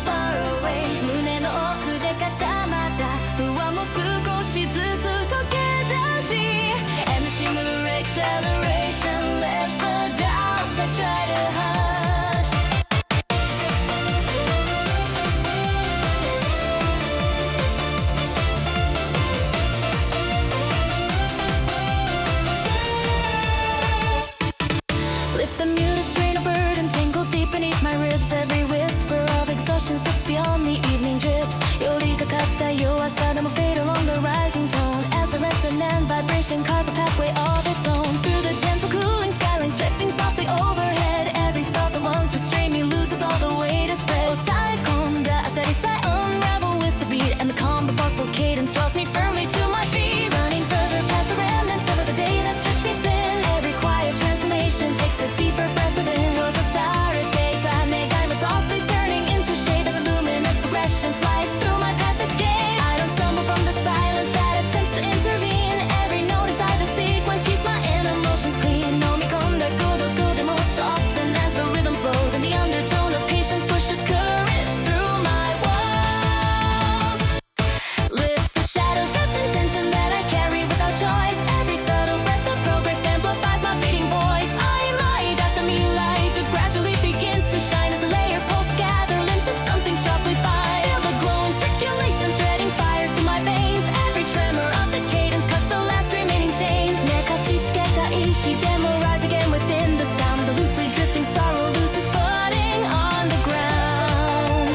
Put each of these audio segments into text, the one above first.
far away 胸の奥で固まった不安も少しずつ溶け出し And the shimmer acceleration lifts the doubts I try to hush Lift the muted strain of burden tangle deep beneath my ribs Every whisper of exhaustion slips beyond the evening drips 寄りかかった弱さでも fade along the rising tone As the resonant vibration carves a pathway of its own Through the gentle cooling skyline stretching softly overhead Every thought that once restrained me loses all the weight it spreads 抑え込んだ焦りさえ unravel with the beat And the calm but forceful cadence draws me firmly to my feet Running further past the remnants of the day that stretched me thin Every quiet transformation takes a deeper breath within Towards a Starlit time they guide me softly turning into shape As a luminous progression slides through my past escape I don't stumble from the silence that attempts to intervene Every note inside the sequence keeps my inner emotions clean 飲み込んだ孤独でも soften as the rhythm flows And the undertone of patience pushes courage through my walls Lift the shadows wrapped in tension that I carry without choice Every subtle breath of progress amplifies my beating voice I light at the me light It gradually begins to shine as the layer pulse gather into something sharply fine Feel the glowing circulation threading fire through my veins Every tremor of the cadence cuts the last remaining chains 寝かしつけた意志でも rise again within the sound The loosely drifting sorrow loses footing on the ground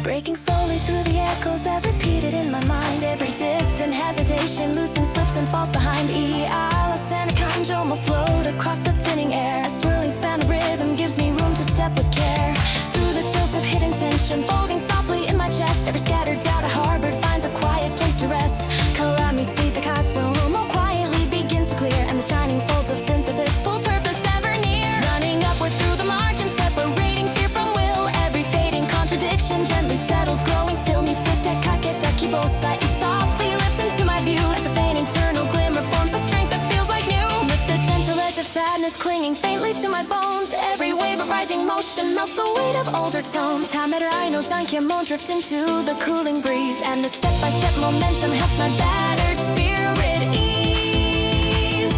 Breaking slowly through the echoes that repeated in my mind Every distant hesitation loosens, slips and falls behind Alas and a conjo will float across the thinning air A swirling span of rhythm gives me room to step with care Through the tilt of hidden tension folding softly in my chest Every scattered doubt I harbored finds a quiet place to rest Calamity the kato more quietly begins to clear And the shining folds of synthesis full purpose ever near Running upward through the margins separating fear from will Every fading contradiction gently settles growing still Nisete kaketa kibosai softly lifts into my view As the faint internal glimmer forms a strength that feels like new Lift the gentle edge of sadness clinging faintly to my bones Every wave of rising motion melts the weight of older tone Tameter I know Zankia won't drift into the cooling breeze And the step-by-step momentum helps my battered spirit ease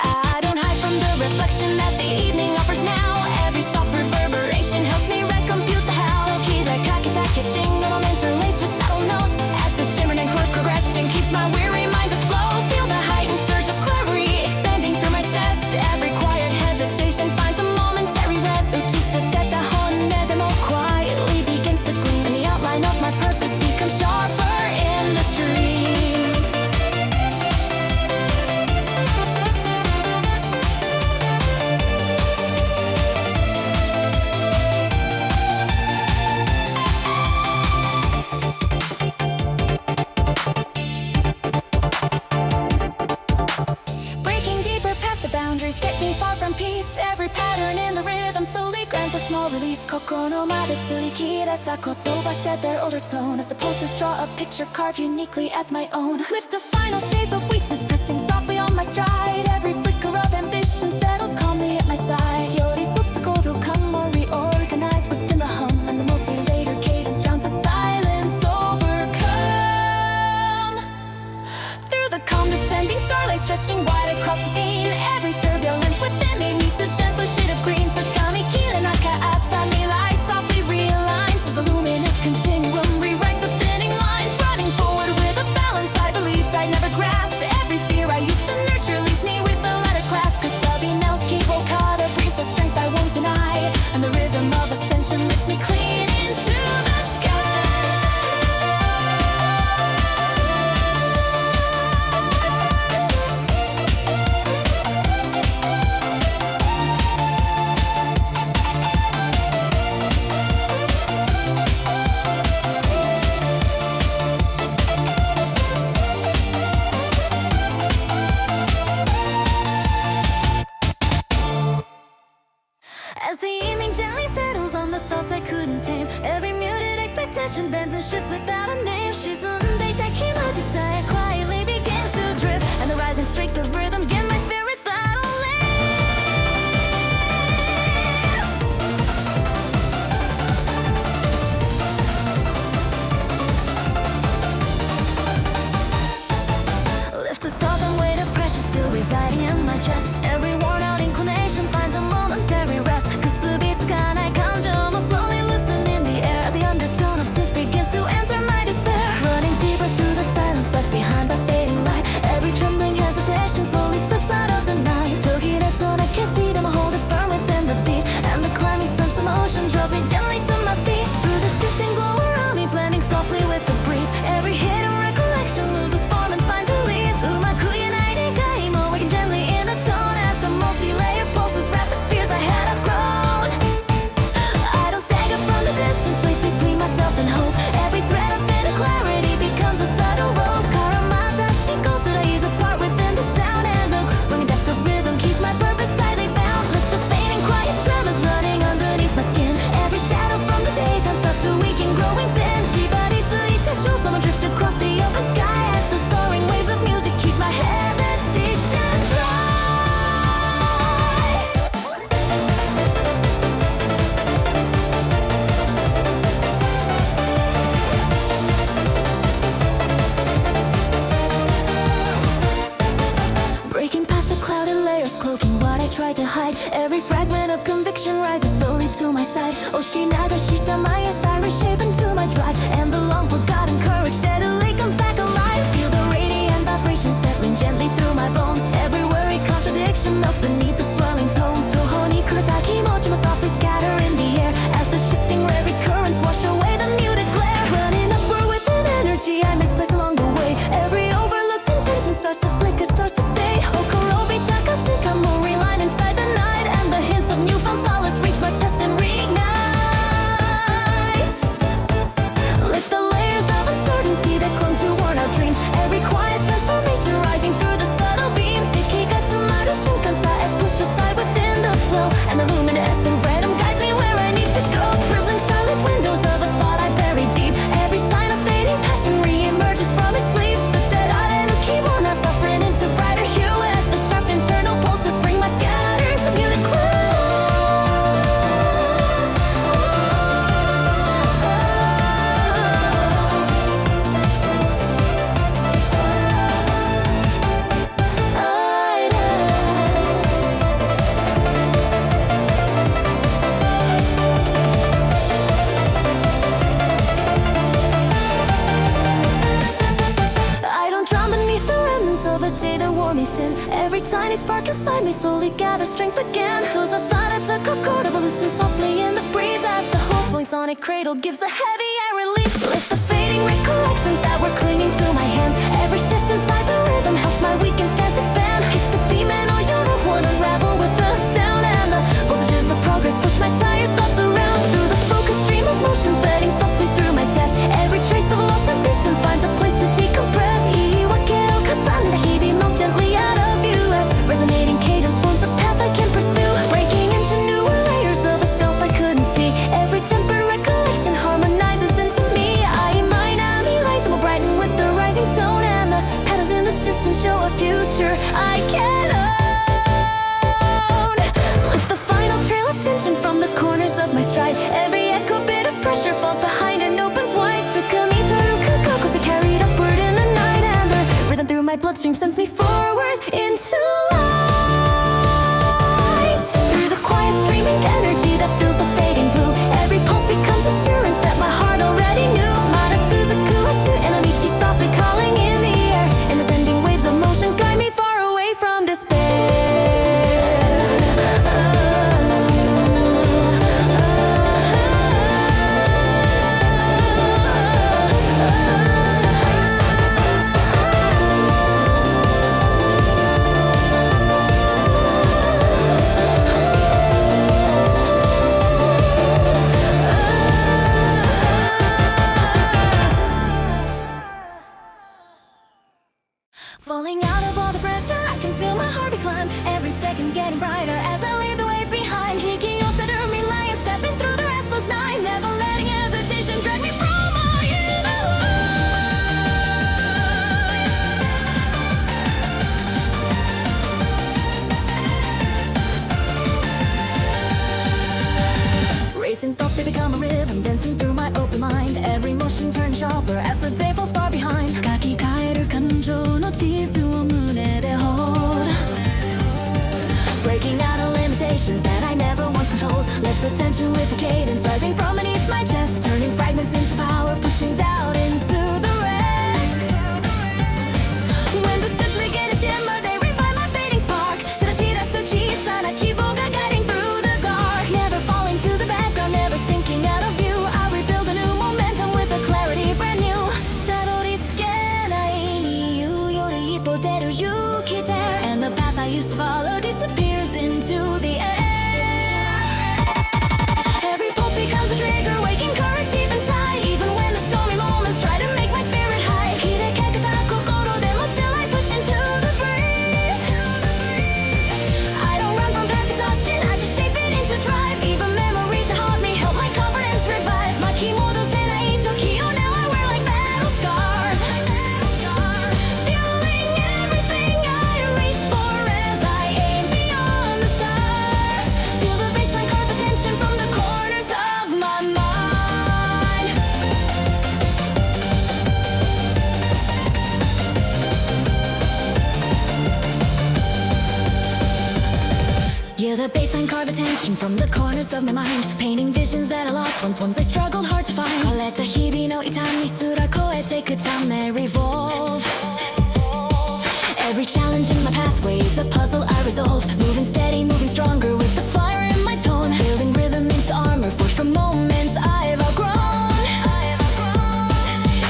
I don't hide from the reflection that the evening offers now Every soft reverberation helps me recompute the how Toki the kakita catching the moment interlaced with subtle notes As the shimmering chord progression keeps my weary mind afloat Feel the heightened surge of clarity expanding through my chest Every quiet hesitation finds a momentary rest Uchisateta honne demo quietly begins to gleam And the outline of my purpose becomes sharper in the stream Breaking deeper past the boundaries take me far from peace Every pattern in the rhythm slowly grants a small release 心まで擦り切れた言葉 shed their older tone As the pulses draw a picture carved uniquely as my own Lift the final shades of weakness pressing softly on my stride Every flicker of ambition settles calmly at my side Yorisopta kodokan more reorganized within the hum And the multi-layered cadence drowns the silence overcome Through the calm descending starlight stretching wide across the scene Every turbulence within me meets a gentle shade of green Sakami kira naka atani light softly realigns As the luminous continuum rewrites the thinning lines Running forward with a balance I believed I never grasped Every fear I used to nurture leaves me with the letter class Kasabi nails keep okada breathes a strength I won't deny And the rhythm of ascension lifts me clean into the sky As the evening gently settles on the thoughts I couldn't tame Every muted expectation bends and shifts without a name She's unbeatable quietly begins to drift And the rising streaks of rhythm give my spirit subtle lift light. Every fragment of conviction rises slowly to my side. Oshinagashita my I reshape into my drive, and the long forgotten courage steadily comes back alive. Feel the radiant vibrations settling gently through my bones. Every worry contradiction melts beneath the swirling tones. Tohoni kurotaki mochi will softly scatter in the air as the shifting rare currents wash away the muted glare. Running upward with an energy I misplaced along the way. Every overlooked intention starts to flicker, starts to stay. Okorobi takachika mori line inside the night, and the hints of newfound solace reach my chest and reignite. Lift the layers of uncertainty that clung to worn out dreams. Every quiet transformation rising through the subtle beams. Ikigatsumaru shinkansa and push aside within the flow, and the luminescent rhythm guides me where I need to go. Privileged starlit windows of a thought I bury deep. Every sign of fading passion re-emerges from its sleep. Kibona suffering into brighter hue as the sharp internal pulses bring my scattered muted clue. Every tiny spark inside me slowly gathers strength again. Toes aside, I took a chord of listen softly in the breeze as the whole swing sonic cradle gives the heavy air relief. Lift the fading recollections that were clinging to my hands. Every shift inside the rhythm helps my weakened stance expand. Kiss the beam and all your one unravel with the sound, and the voltages of progress push my tired thoughts around. Through the focused stream of motion flooding softly through my chest, every trace of lost ambition finds a place to decompress. Iwake o kasanda hibi melt gently out of resonating cadence forms a path I can pursue, breaking into newer layers of a self I couldn't see. Every tempered recollection harmonizes into me. I might not be lights will brighten with the rising tone, and the patterns in the distance show a future I can own. Lift the final trail of tension from the corners of my stride. Every echo bit of pressure falls behind and opens wide. Tsukumi toruku kokose carried upward in the night, and the rhythm through my bloodstream sends me forward into light. Through the quiet streaming energy that fills the fading blue, every pulse becomes assurance that my heart already knew. Maratsuzaku ashu enamichi softly calling in the air, and the sending waves of motion guide me far away from despair. Falling out of all the pressure, I can feel my heart climb. Every second getting brighter as I leave the weight behind. Hiki yoseru mirai, stepping through the restless night, never letting hesitation drag me from my inner light. Racing thoughts, they become a rhythm, dancing through my open mind. Every motion turns sharper as the day falls far behind. 書き換える感情の地図を胸で hold, breaking out of limitations that I never once controlled. Lift the tension with the cadence rising from beneath my chest, turning fragments into power, pushing doubt into the rest. When the sets begin to shimmer, they revive my fading spark. Tadashirasu chisana kibo ga guiding through the dark. Never falling to the background, never sinking out of view. I rebuild a new momentum with a clarity brand new. And the path I used to follow disappears into the air. Every pulse becomes a trigger, waking courage deep inside. Even when the stormy moments try to make my spirit high. Hidekekata kokoro demo, still I push into the breeze. I don't run from past exhaustion, I just shape it into drive. Even memories that haunt me help my confidence revive. My kimono senai Tokyo, now I wear like battle scars. Fueling everything I reach for as I aim beyond the stars. the baseline carve attention from the corners of my mind, painting visions that I lost once I struggled hard to find. 枯れた日々の痛みすら超えていくため Revolve. Every challenge in my pathway is a puzzle I resolve. Moving steady, moving stronger with the fire in my tone. Building rhythm into armor, forged from moments I've outgrown.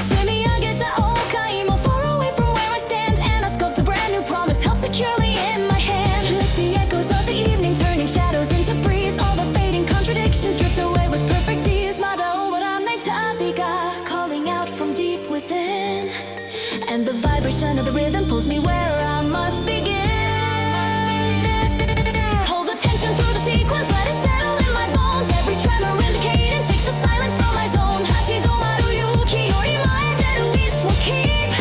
積み上げた後悔も far away from where I stand, and I sculpt a brand new promise held securely in my hand. Lift the echoes of the evening, turning shadows into breeze. All the fading contradictions drift away with perfect ease. まだ終わらない旅が calling out from deep within, and the vibration of the rhythm pulls me where I must begin. Hold the tension through the sequence, let it settle in my bones. Every tremor in the cadence shakes the silence from my zone. 立ち止まる勇気より前でwish will keep.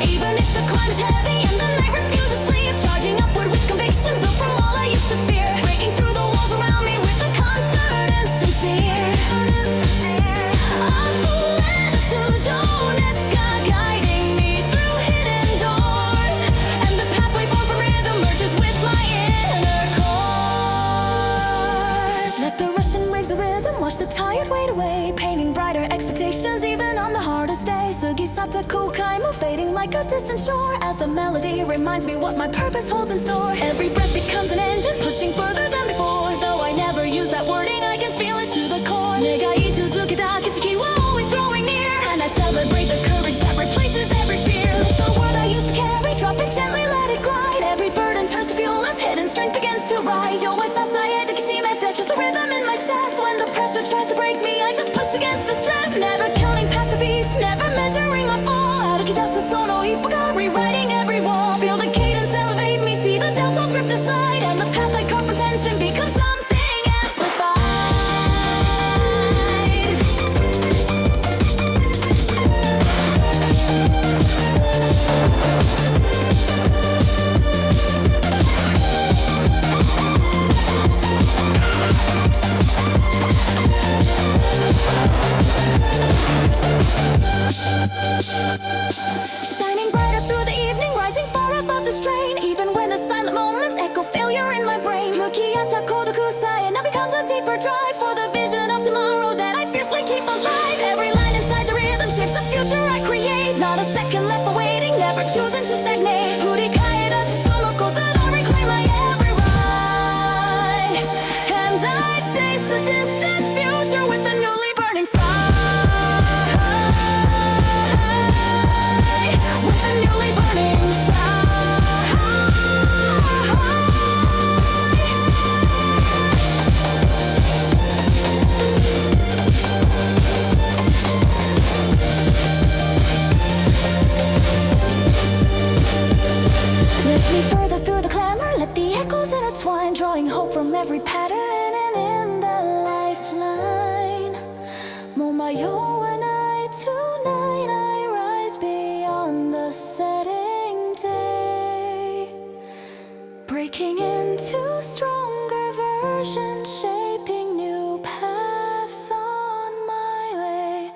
Even if the climb is heavy and the night refuses sleep, charging upward with conviction built from all I used to fear. Breaking through the walls around me with the confidence sincere. 溢れ出す情熱が guiding me through hidden doors, and the pathway born from rhythm merges with my inner chords. Let the rushing waves of rhythm wash the tired weight away, painting brighter expectations even on the hardest day. 過ぎ去った後悔も fading like a distant shore, as the melody reminds me what my purpose holds in store. Every breath becomes an engine pushing further than before. Though I never use that wording, I can feel it to the core. 願い続けた景色 always drawing near, and I celebrate the courage that replaces every fear. Lift the world I used to carry, drop it gently, let it glide. Every burden turns to fuel as hidden strength begins to rise. Yo, I trust the rhythm in my chest. When the pressure tries to break me, I just push against the stress. Never counting past defeats, never measuring my fall. 歩き出すその一歩が rewriting every wall. Feel the cadence elevate me, see the doubts all drift aside, and the path like confrontation becomes something amplified. Shining brighter through the evening, rising far above the strain. Even when the silent moments echo failure in my brain. 向き合った孤独さえ now becomes a deeper drive for the vision of tomorrow that I fiercely keep alive. Every line inside the rhythm shapes the future I create. Not a second left for waiting, never choosing to stagnate. 振り返らずそのことを reclaim my every ride, and I chase the distant future with a newly burning sigh. With a newly burning sigh. Lift me further through the clamor, let the echoes intertwine, drawing hope from every pattern and in the lifeline. もう迷わない tonight, I rise beyond the setting day, breaking into stronger versions, shaping new paths on my way.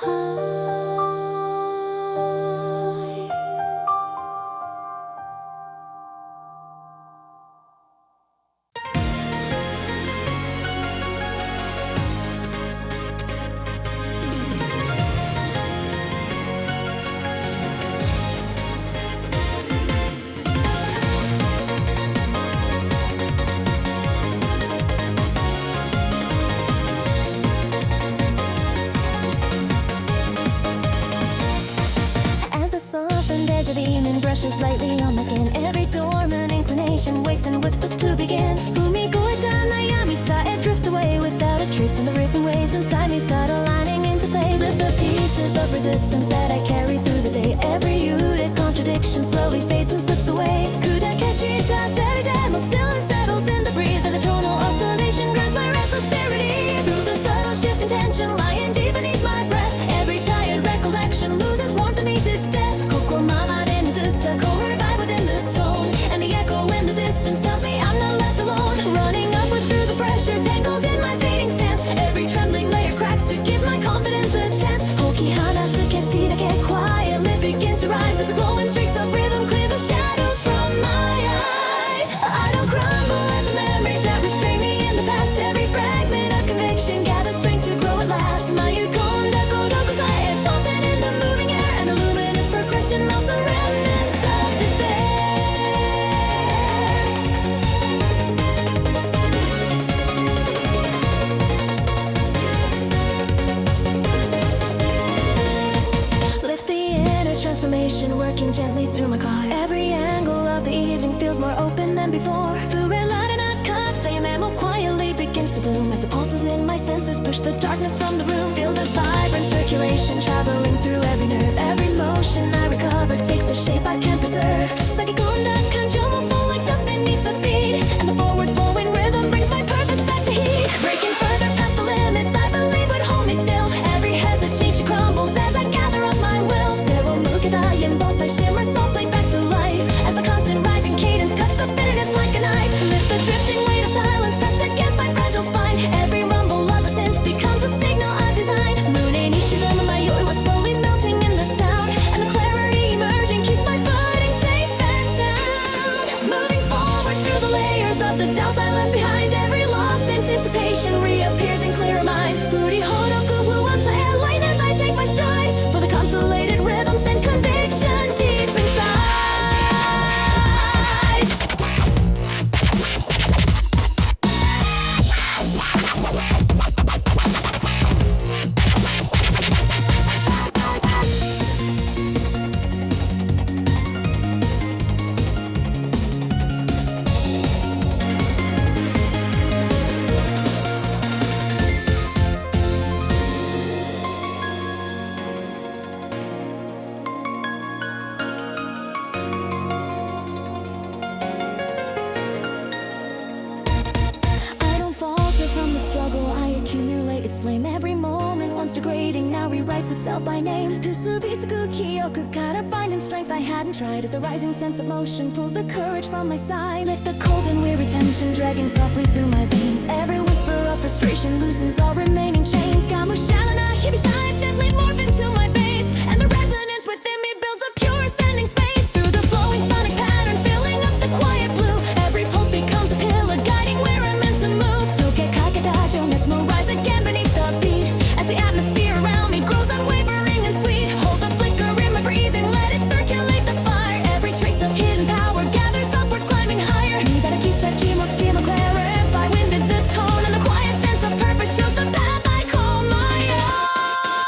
Why? As the softened edge of the evening brushes lightly on my skin, every dormant inclination wakes and whispers to begin. 踏み越えた悩みさえ drift away without a trace, and the rippling waves inside me start aligning into place with the pieces of resistance that I carry through the day. Every muted contradiction slowly fades and slips away. 砕け散ったセリでも still it settles in the breeze, and the tonal oscillation grabs my restless spirity. Through the subtle shift in tension lying deep beneath my breath, every tired recollection loses warmth and meets its death. 心までにずっとこうrevive within the tone, and the echo in the distance tells me I'm not left alone. Running upward through the pressure, tangled in my fading stance. Every trembling layer cracks to give my confidence a chance. 解き放つ決意だけ quietly begins to rise, as the glowing streaks of rhythm clear the shadows from my eyes. I emotion melts the remnants of despair. Lift the inner transformation, working gently through my car. Every angle of the evening feels more open than before. Quietly begins to bloom as the pulses in my senses push the darkness from the room. Feel the vibrant circulation traveling through every nerve. Every motion I recover takes a shape I can't preserve. Sakikonda kanjo will fall like dust beneath the beat, and the forward flowing rhythm brings my purpose back to heat. Breaking further past the limits I believe would hold me still. Every hesitation crumbles as I gather up my will. Zero mukadai and boss I shimmer softly back to life as the constant rising cadence cuts the bitterness like a knife. Lift the drifting weight of silence against my fragile spine. Every rumble of a sense becomes a signal I designed. Moon and Ishizama, my yoy was slowly melting in the sound, and the clarity emerging keeps my footing safe and sound. Moving forward through the layers of the doubts I left behind. Every lost anticipation reappears in clearer mind. Furi horoku fu once I align as I take my stride for the consolated rhythms and conviction deep inside. Its flame every moment once degrading now rewrites itself by name. Kusubitsuku kyoku kara finding strength I hadn't tried as the rising sense of motion pulls the courage from my side. Lift the cold and weary tension dragging softly through my veins. Every whisper of frustration loosens all remaining chains. Gamushalana hibisai gently morph into my base, and the resonance within me builds a pure ascending space. Through the flowing sonic pattern filling up the quiet blue, every pulse becomes a pillar guiding where I'm meant to move. Toke kakadajo netsumo rise again beneath the beat as the atmosphere around me grows unwavering and sweet. Hold the flicker in my breathing, let it circulate the fire. Every trace of hidden power gathers upward, climbing higher. Nidarakita kimochi mo clarify, wind into tone, and the quiet sense of purpose shows the path I call my own.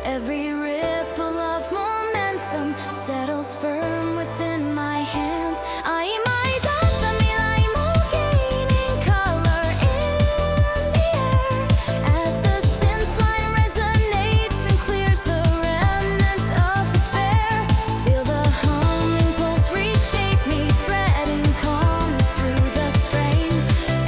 Every ripple of momentum settles firm within my hands. I'm gaining color in the air as the synth line resonates and clears the remnants of despair. Feel the humming pulse reshape me, threading calmness through the strain.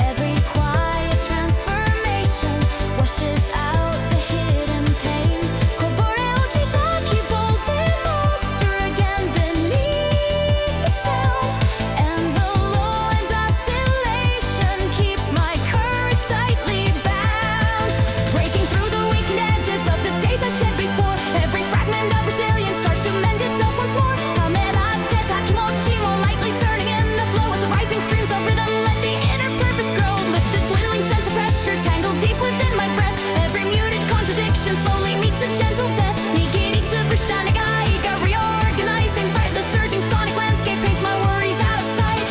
Every quiet transformation washes out the hidden pain. Corporeal jitaki bolted monster again beneath the sound. And the low end oscillation keeps my courage tightly bound. Breaking through the weakened edges of the days I shed before. Every fragment of resilience starts to mend itself once more. Tamerate takimochi mo lightly turning in the flow as the rising streams of rhythm let the inner purpose grow. Lifted dwindling sense of pressure tangled deep within my breath. Every muted contradiction slowly meets a gentle death. Nigiri to Brishtanegai got reorganizing bright. The surging sonic landscape paints my worries out of sight.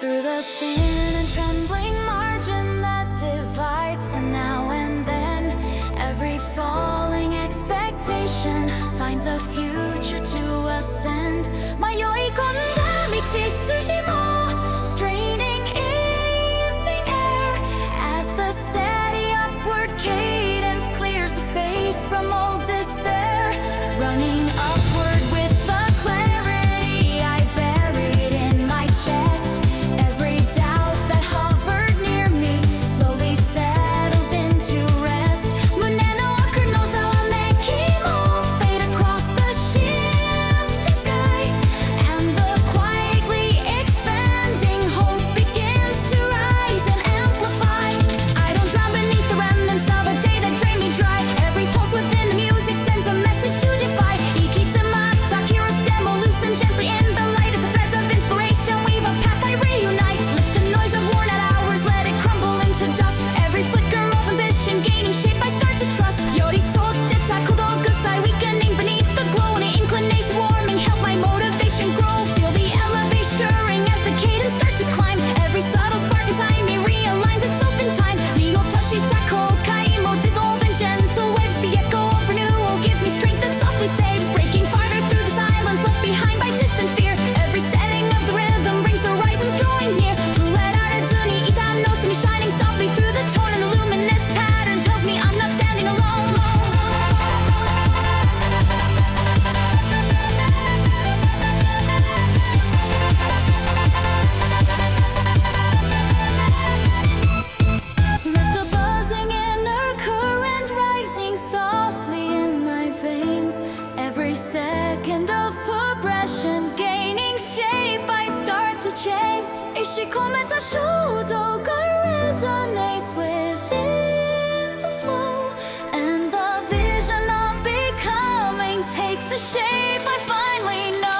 Through the thin and trembling margin that divides the now and then, every falling expectation finds a future to ascend. Mayoi konda michi suji mo straining in the air as the steady upward cadence clears the space from all despair. Running upward with the clarity I buried in my chest. Every doubt that hovered near me slowly settles into rest. Muneno akunosa wa meki mo fade across the shifting sky, and the quietly expanding hope begins to rise and amplify. I don't drown beneath the remnants of a day that drained me dry. Every pulse within the music sends a message to defy. Ikitsumata, hear them all loosen gently in the light as the threads of inspiration weave a path I reunite. Lift the noise of worn out hours, let it crumble into dust. Every flicker of ambition gaining shape I start to trust. Yori sotte takodogusai weakening beneath the glow, and the inclination warming help my motivation grow. Feel the elevation stirring as the cadence starts to climb. Every subtle spark inside me realigns itself in time. Ryotoshi's tako kaimo dissolve in gentle waves. The echo of renewal gives me strength that softly saves. Breaking farther through the silence left behind by distant fear. Every setting of the rhythm brings horizons drawing near. Fulet arezuni itano sumi shining softly through the tone, and the luminous pattern tells me I'm not standing alone. Left a buzzing inner current rising softly in my veins. Every second of progression gaining shape I start to chase. Ishikometa shodo ga resonates within the flow, and the vision of becoming takes a shape I finally know.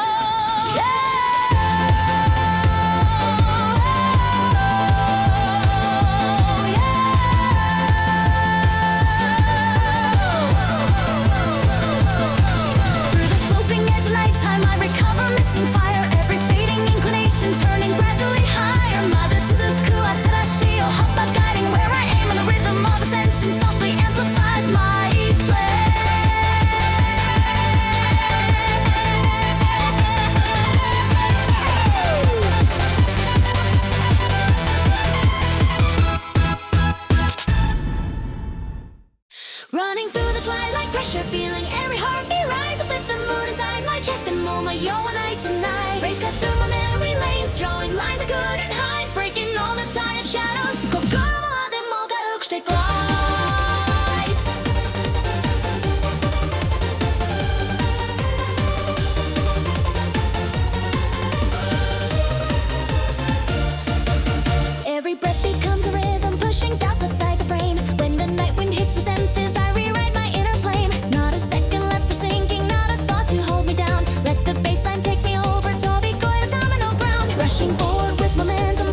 Through the sloping edge of nighttime I recover missing fire. Every fading inclination turning gradually higher. Mother Tsuzu's kuatarashi o hoppa guiding where I aim, and the rhythm of ascension softly amplifies my flame. Running through the twilight pressure, feeling every heartbeat rise. I flip the mood inside my chest and move my yo one night tonight. Race cut through my memory lanes, drawing lines I couldn't hide, breaking all the tired shadows. Kokoro mo demo garuku shite glide. Every breath becomes a rhythm, pushing doubts outside the frame. When the night wind hits my senses, I rewrite my inner flame. Not a second left for sinking, not a thought to hold me down. Let the baseline take me over, Toby Goy to domino ground. Rushing forward with momentum,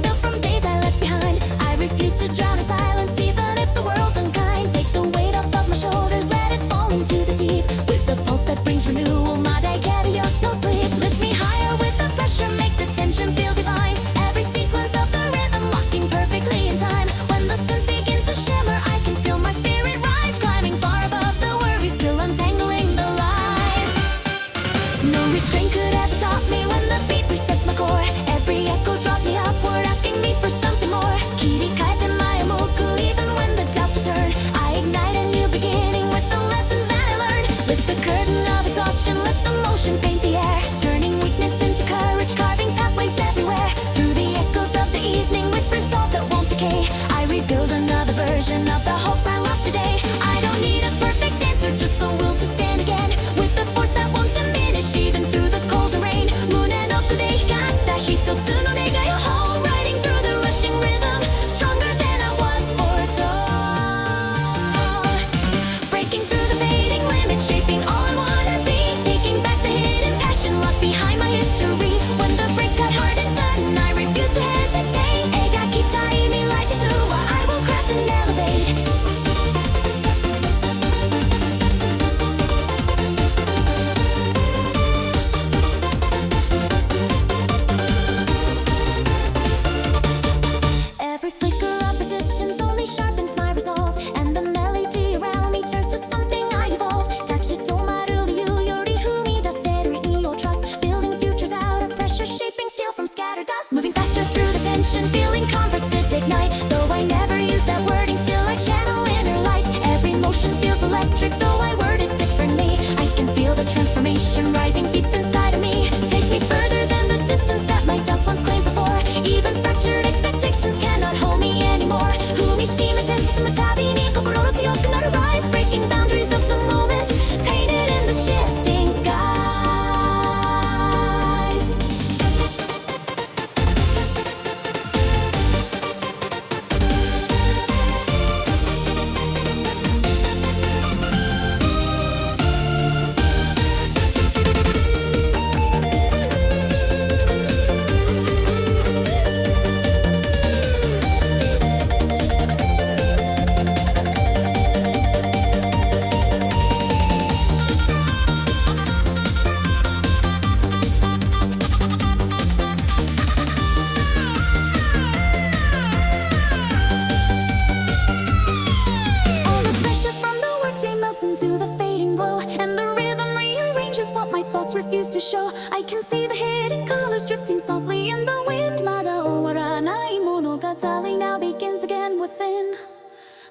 I can see the hidden colors drifting softly in the wind まだ終わらない物語 now begins again within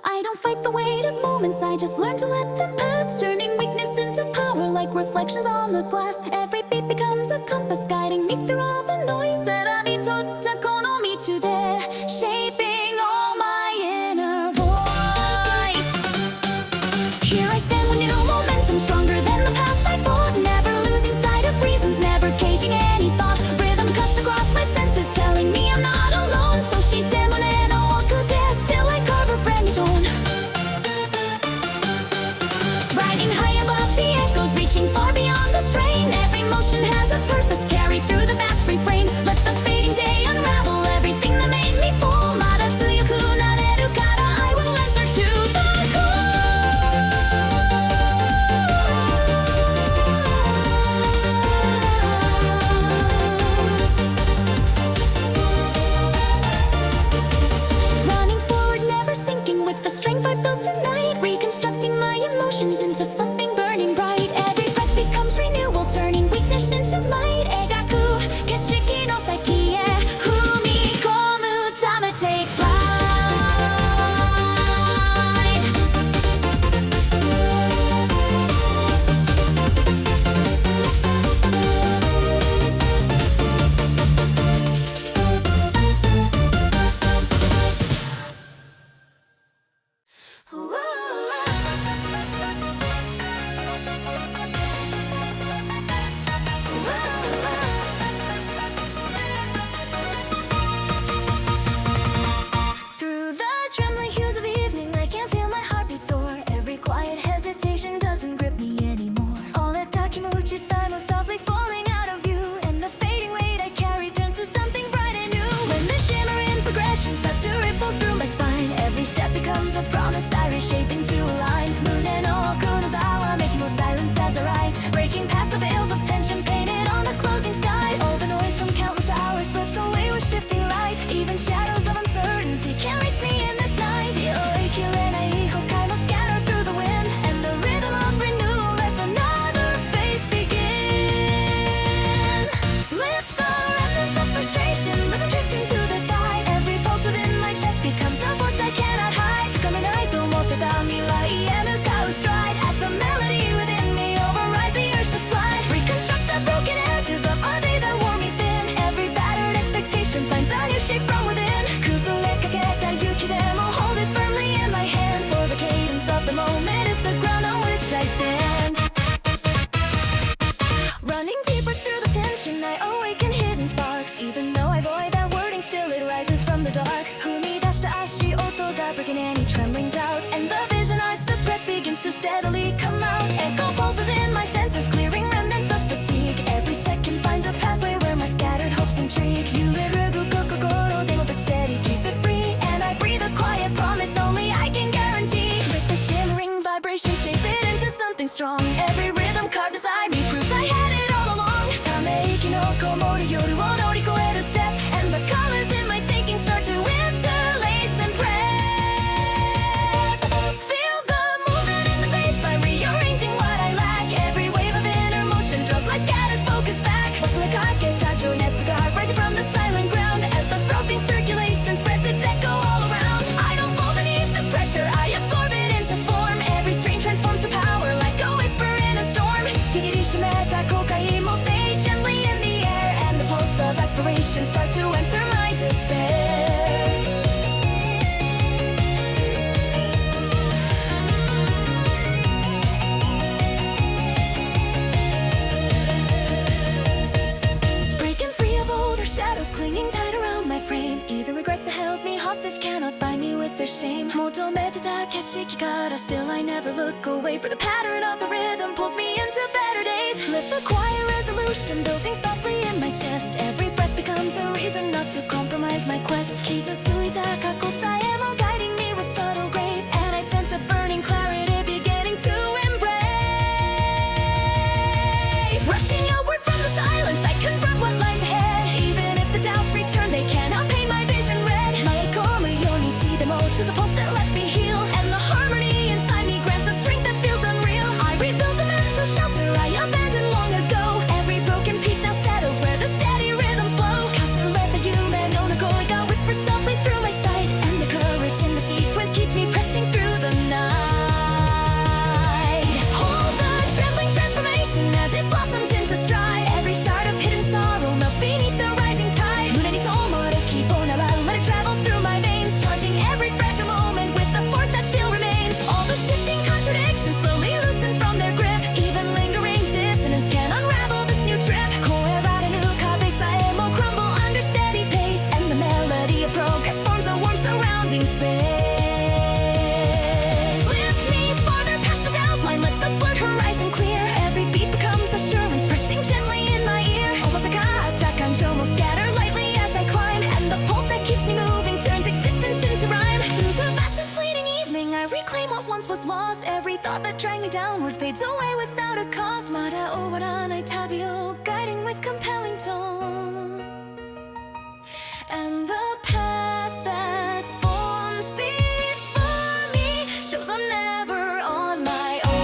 I don't fight the weight of moments I just learn to let them pass Turning weakness into power like reflections on the glass Every beat becomes a compass guiding me through all the noise that I be taught to call on me today Shaping all my inner voice Here I stand with new momentum Stronger than the past I fought Never losing sight of reasons Never caging any thought Rhythm cuts across my senses Telling me I'm not alone So she demon and a walk a day Still I carve a brand new tone Riding high above the echoes Reaching far beyond the strain Every motion has a purpose Carried through the vast refrain Let the fading day unravel Everything that made me fall Mada tsuyoku nareru kara I will answer to the Running forward, never sinking With the strength I built tonight Reconstructing my emotions into something burning bright Every breath becomes renewal Turning weakness into light Egaku, keshiki no saki e Fumikomu tame take flight Through the trembling hues of evening I can feel my heartbeat soar Every quiet hesitation doesn't grip me anymore All that takimuchi mo softly falling out of view And the fading weight I carry turns to something bright and new When the shimmering progression starts to ripple through my spine Every step becomes a promise I reshape into a line Mune no kunozawa making more silence as I rise Breaking past the veils of tension painted on the closing skies All the noise from countless hours slips away with shifting light Even shadows of uncertainty can't reach me in this night Scatter through the wind And the rhythm of renewal lets another phase begin Lift the remnants of frustration Let them drift into the tide Every pulse within my chest becomes a force I cannot hide Tsukaminai to omotteta mirai e mukau stride As the melody within me overrides the urge to slide Reconstruct the broken edges of a day that wore me thin Every battered expectation finds a new shape from within Kuzure-kaketa yuki demo hold it firmly in my hand For the cadence of the moment is the ground on which I stand Running deeper through the tension I awaken hidden sparks Even though I avoid that wording still it rises from the dark Humidashita ashi oto ga breaking any trembling doubt And the vision I suppress begins to steadily come out Echo pulses in my senses clearing remnants of fatigue Every second finds a pathway where my scattered hopes intrigue Yurerugu kokoro demo but steady keep it free And I breathe a quiet promise only I can guarantee With the shimmering vibration shape it into something strong Every rhythm carved inside me proves I had it all along Tameiki no komoru yoru wo norikoeru step And the colors in my thinking start to interlace and prep Feel the movement in the baseline rearranging what I lack Every wave of inner motion draws my scattered focus back Rising from the silent ground As the throbbing circulation spreads its echo all around I don't fall beneath the pressure, I absorb it into form Every strain transforms to power like a whisper in a storm Digiri-shimeta kokai mo fade gently in the air And the pulse of aspiration starts to answer my despair Breaking free of older shadows clinging tight around my frame Even regrets that held me hostage cannot bind me with their shame Motometeta keshiki kara still I never look away For the pattern of the rhythm pulls me into better days Lift the quiet resolution building softly in my chest Every breath becomes a reason not to compromise my quest Kizutsuita kako sae mo guiding me with subtle grace And I sense a burning clarity beginning to embrace Rushing outward from the silence I confront what lies ahead Even if the doubts return they cannot paint my vision red Maekomu yoniti demo choose a pulse that lets me heal And the harmony inside me grants a strength that feels unreal I rebuild the mental shelter I abandoned long ago Every broken piece now past was lost. Every thought that dragged me downward fades away without a cost. まだ終わらない旅を guiding with compelling tone. And the path that forms before me shows I'm never on my own.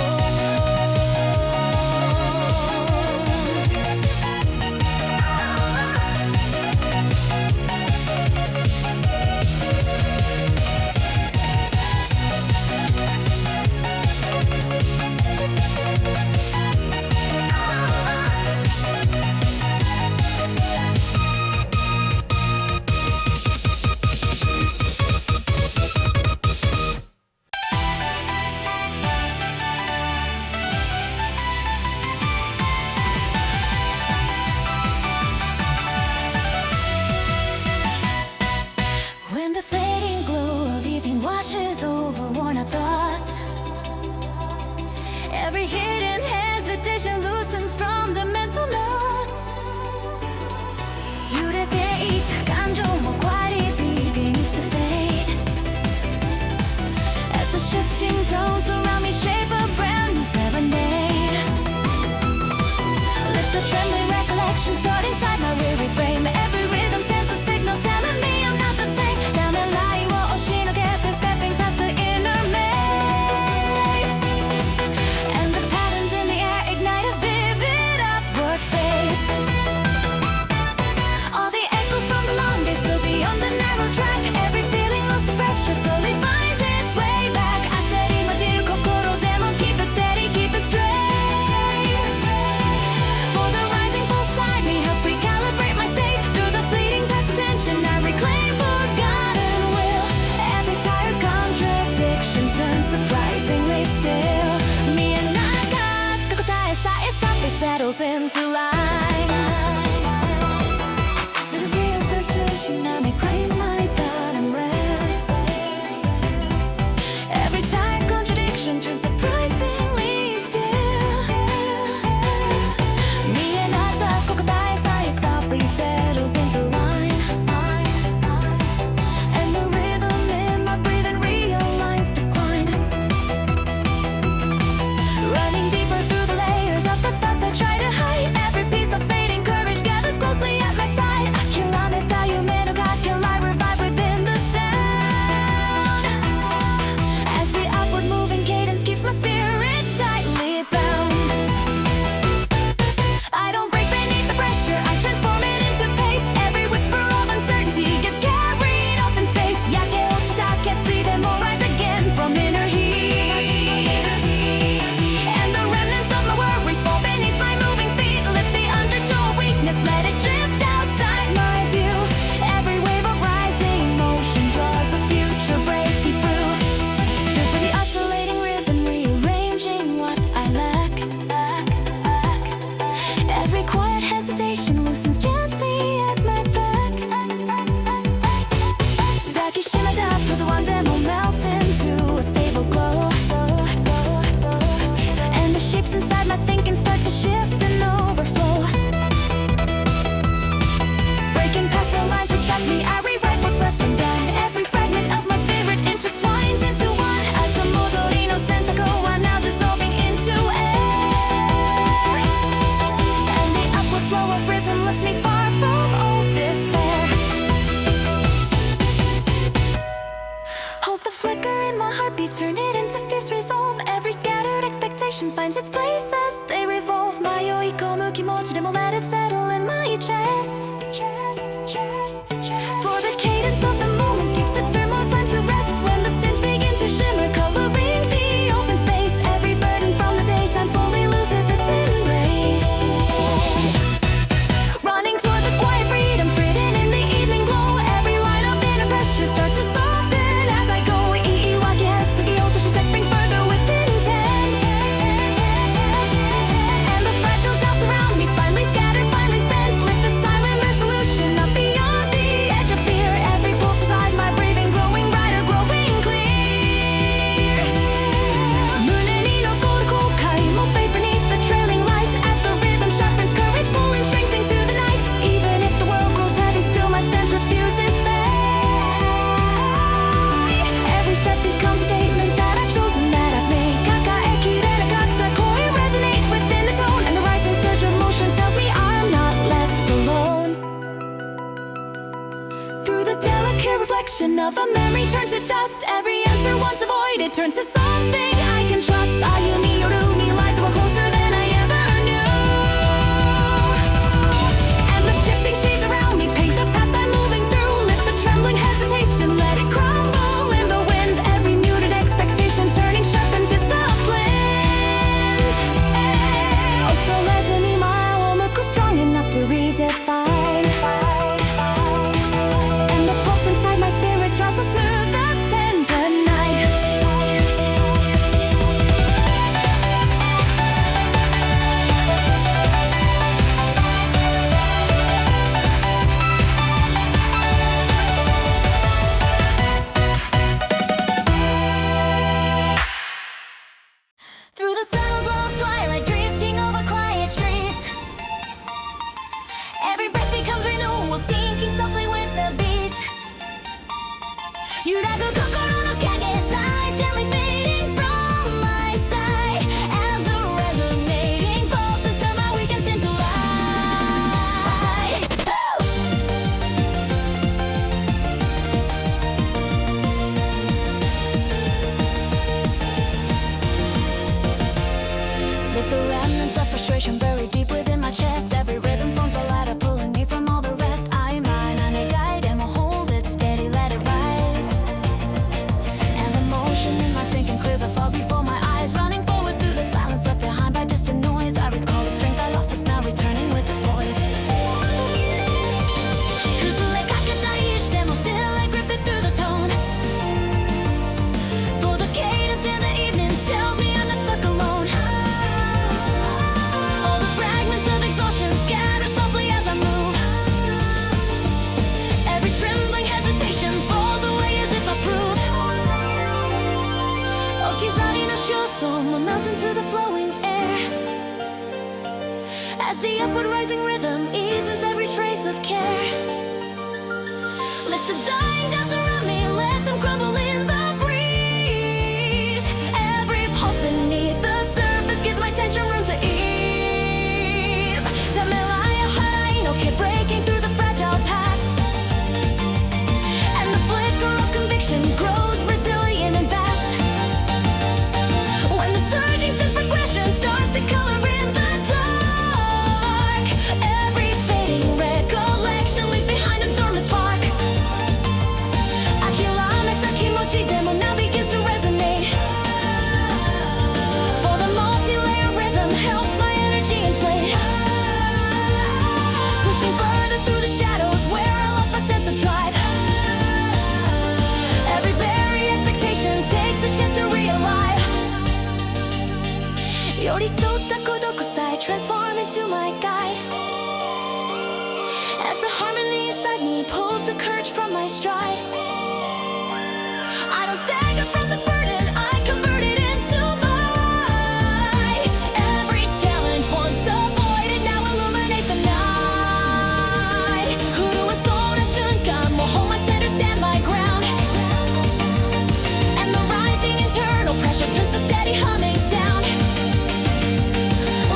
reflection of a memory turns to dust. Every answer once avoided turns to something I can trust. Ayumi yorumi lies more closer than I ever knew. And the shifting shades around me paint the path I'm moving through. Lift the trembling hesitation, let it crumble in the wind. Every muted expectation turning sharp and disciplined. Oh, so resonate my omuku strong enough to redefine. Buried deep within my chest, every rhythm forms a ladder pulling me from all the rest. I am mine, and a guide, and will hold it steady, let it rise. And the motion in my thinking clears the fog before my eyes, running forward through the silence left behind by distant noise. I recall the strength I lost was now returning with the voice. 崩れかけた意志でも still I grip it through the tone. For the cadence in the evening tells me I'm not stuck alone. Fragments of exhaustion scatter softly as I move. Every trembling hesitation falls away as if I prove. Okizari no shoso will melt into the flowing air as the upward rising rhythm eases every trace of care. Lift the dying doubts around me, let them crumble in the breeze. Every pulse beneath the surface gives my tension room to ease. Keep breaking through the fragile past, and the flicker of conviction grows resilient and vast. When the surging synth progression starts to color in the dark, every fading recollection leaves behind a dormant spark. Akilameta kimochi demo now begins to resonate, for the multi-layer rhythm helps my energy inflate. Further through the shadows where I lost my sense of drive. Every buried expectation takes a chance to realign. Yorisota kodokusai transform into my guide, as the harmony inside me pulls the courage from my stride. I don't stagger from the burden, I convert it into mine. Every challenge once avoided now illuminates the night. Hold my center, stand my ground, and the rising internal pressure turns to steady humming sound.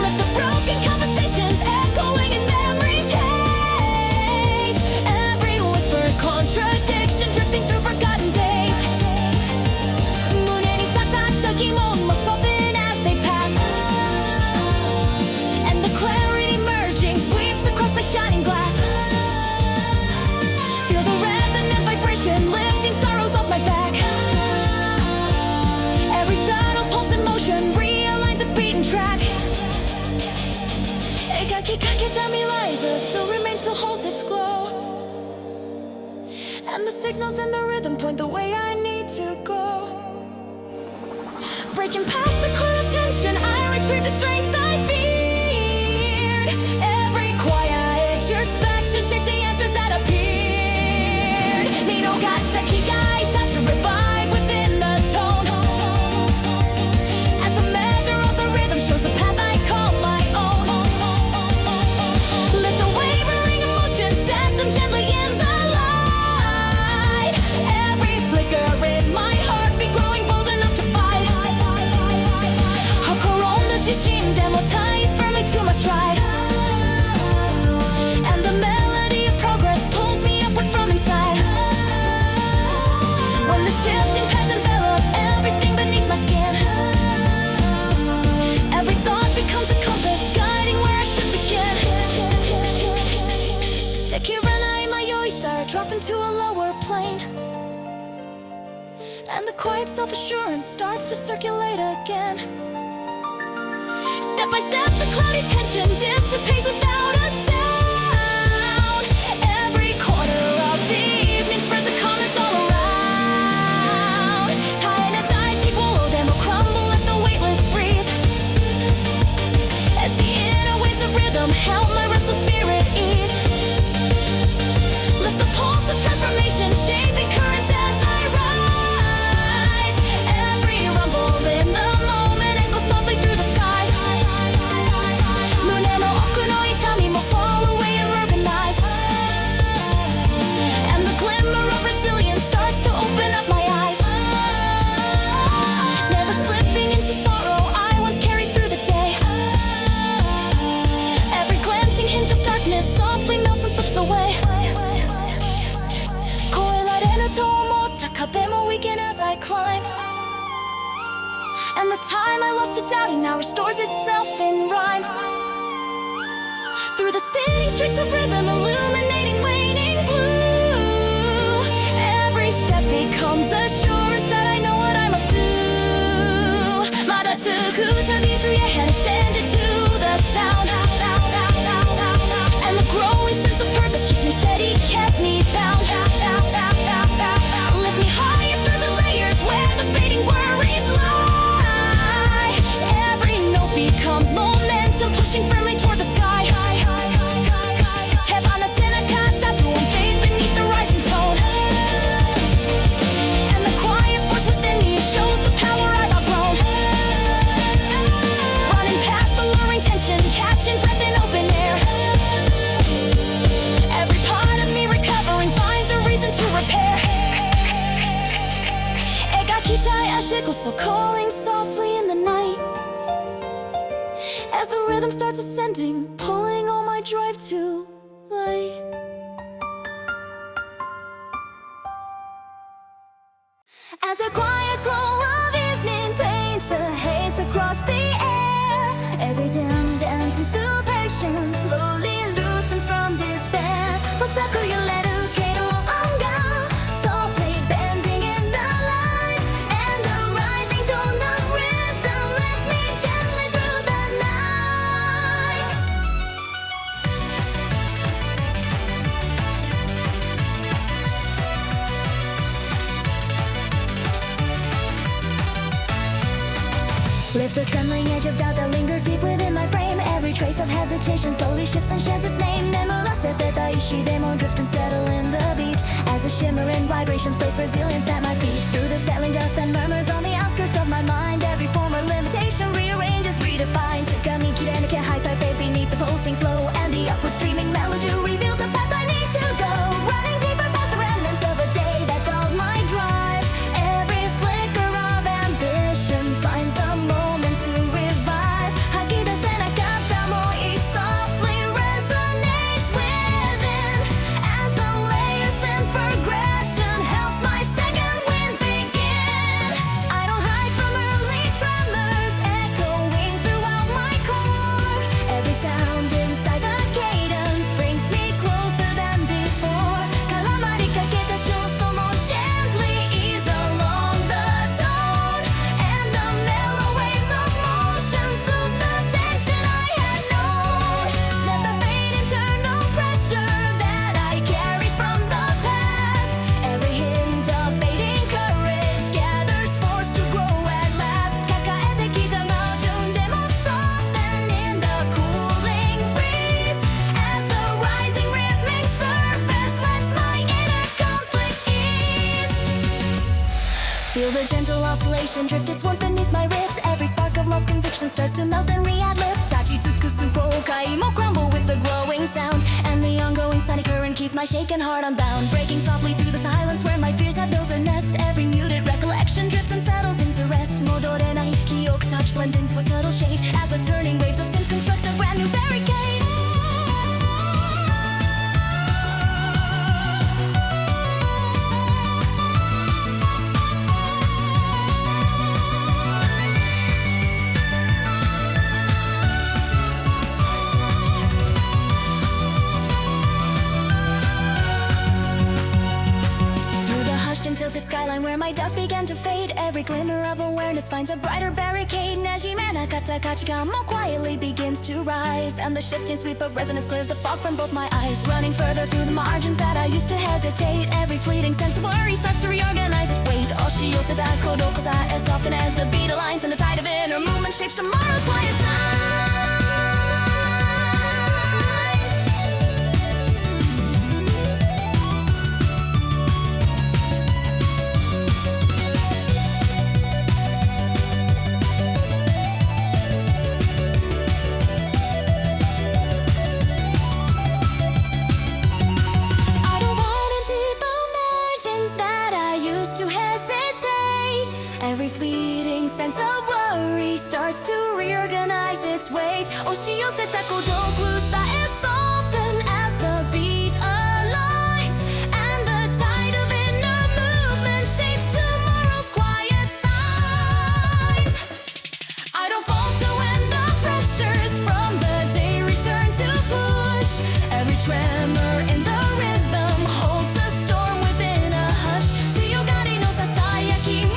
Lift the broken conversations echoing in memory's haze. Every whispered contradiction drifting through forgotten days. Mune ni sasatta gimon will soften as they pass, and the clarity merging sweeps across like shining glass. Lifting sorrows off my back. Every subtle pulse in motion realigns a beaten track. Egaki kaketa Eliza still remains, still holds its glow, and the signals in the rhythm point the way I need to go. Breaking past the cloud of tension, I retrieve the strength I feared. Every quiet introspection shapes the answers that appear. Touch and revive within the tone, as the measure of the rhythm shows the path I call my own. Lift the wavering emotions, set them gently in the light. Every flicker in my heart be growing bold enough to fight. 心の自信でも体敵らない迷いさえ drop into a lower plane And the quiet self-assurance starts to circulate again Step by step the cloudy tension dissipates without a sound Every corner of the evening spreads a calmness all around Tie and a die, take will them will crumble at the weightless breeze As the inner waves of rhythm help my restless spirit ease Lift the pulse of transformation, shaping currents as I rise Every rumble in the moment echoes softly through the skies Mune no oku no itami mo fall away and organize And the glimmer of resilience starts to open up my eyes Never slipping into sorrow I once carried through the day Every glancing hint of darkness softly melts and slips away Weaken as I climb And the time I lost to doubting now restores itself in rhyme Through the spinning streaks of rhythm illuminating waning blue Every step becomes assurance that I know what I must do Madatsuku tabi through your hand extended to the sound And the growing sense of purpose keeps me steady, kept me bound Lift me higher through the layers where the fading worries lie Every note becomes momentum pushing firmly toward the sky Tebana senakata through fade beneath the rising tone And the quiet force within me shows the power I've outgrown Running past the luring tension, catching breath in open air Every part of me recovering finds a reason to repair So calling softly in the night As the rhythm starts ascending Pulling all my drive to light As a quiet glow of evening paints a haze across the air Every dimmed anticipation slowly loosens from despair Fosaku yureru kedo onga Softly bending in the light And the rising tone of rhythm lifts me gently through the night Lift the trembling edge of doubt that lingered deep within my frame Every trace of hesitation slowly shifts and sheds its name Nemurasete ishi demo drift and settle in the beat As the shimmering vibrations place resilience at my feet Through the settling dust and murmurs on the outskirts of my mind Every former limitation rearranges, redefined Tsukami kirenike high side fade beneath the pulsing flow And the upward streaming melody reveals the path I need to go Running deeper past the remnants of a day that dulled my drive Every flicker of ambition finds a moment to revive Hakida senakata moi softly resonates within As the layers and progression helps my second wind begin I don't hide from early tremors echoing throughout my core Every sound inside the cadence brings me closer than before Kalamari kaketa choso mo gently ease along the tone And the mellow waves of motion soothe the tension I had known Let the fade internal pressure that I carry from the past Every hint of fading courage gathers force to grow at last Kakaete kita maujun demo soften in the cooling breeze As the rising rhythmic surface lets my inner conflict ease Feel the gentle oscillation drift its warmth beneath my ribs Every spark of lost conviction starts to melt and re-ad-lib Tachitsuku supokai mo crumble with the glowing sound And the ongoing sunny current keeps my shaken heart unbound Breaking softly through the silence where my fears have built a nest Every muted recollection drifts and settles into rest Modorenai kyoku touch blend into a subtle shade As the turning waves of tint construct a brand new barricade skyline where my doubts began to fade. Every glimmer of awareness finds a brighter barricade. 馴染めなかった価値観も quietly begins to rise, and the shifting sweep of resonance clears the fog from both my eyes. Running further through the margins that I used to hesitate. Every fleeting sense of worry starts to reorganize its weight. 押し寄せた鼓動こさ as often as the beat aligns, and the tide of inner movement shapes tomorrow's quiet signs. Every fleeting sense of worry starts to reorganize its weight. 押し寄せた孤独さ as often as the beat aligns, and the tide of inner movement shapes tomorrow's quiet signs. I don't falter when the pressures from the day return to push. Every tremor in the rhythm holds the storm within a hush. 強がりのささやきも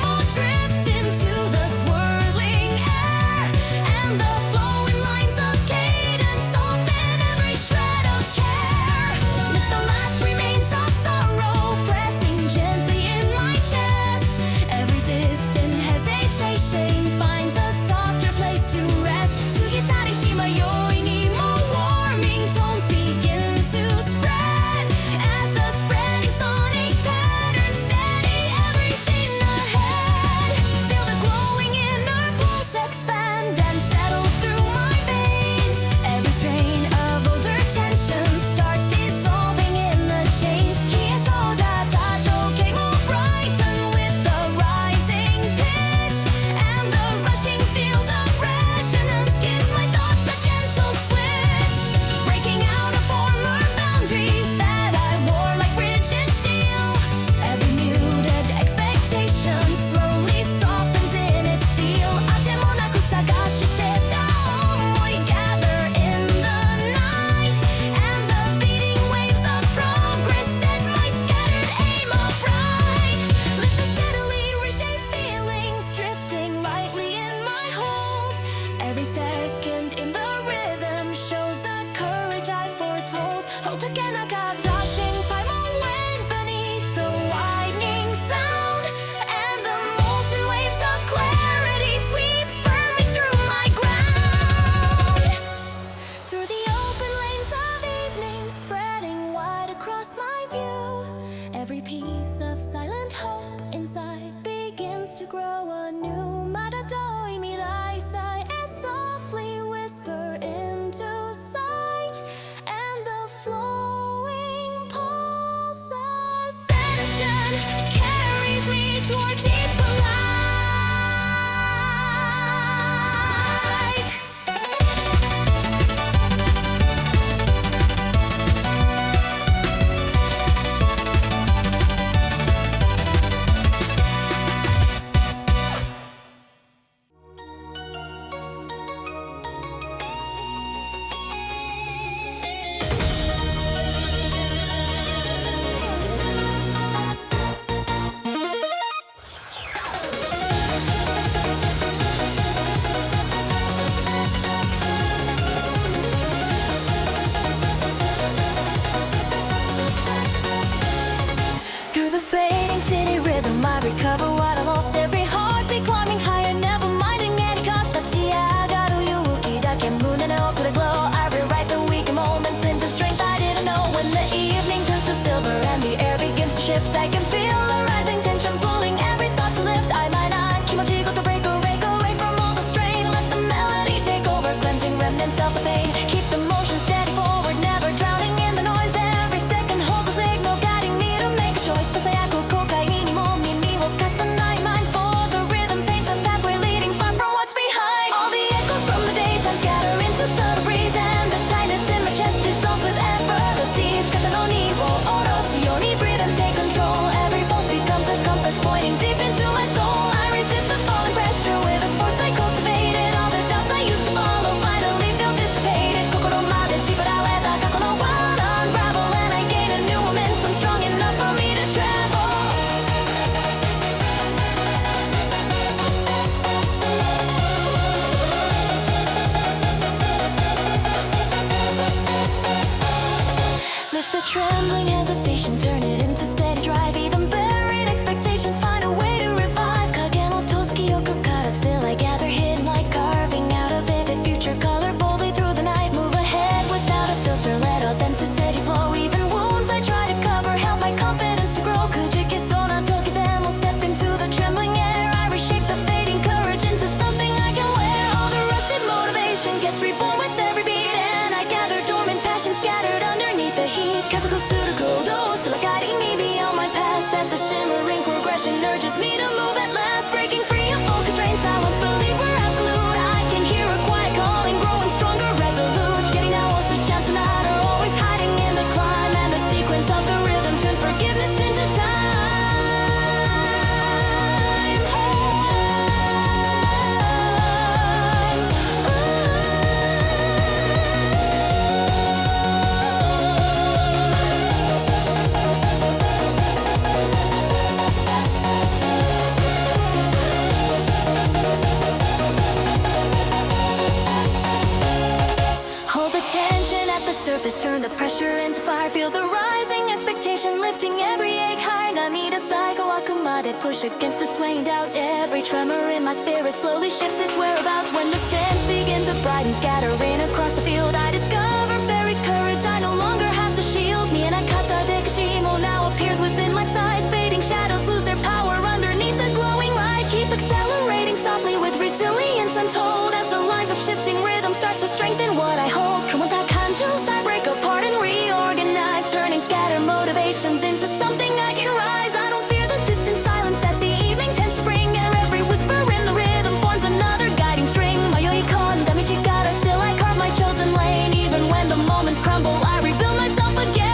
vision, lifting every ache high.涙最後あくまで push against the swaying doubts. Every tremor in my spirit slowly shifts its whereabouts. When the sands begin to brighten, scattering across the field, I discover buried courage. I no longer have to shield me, and I cut the Dekajimo now appears within my sight. Fading shadows lose their power underneath the glowing light. Keep accelerating softly with resilience untold, as the lines of shifting rhythm start to strengthen what I hold. Come on, that kanjus, I break apart and reorganize, turning scattered motivations into something I can rise. I don't fear the distant silence that the evening tends to bring, and every whisper in the rhythm forms another guiding string. Mayoi kon damichikara, still I carve my chosen lane. Even when the moments crumble, I rebuild myself again.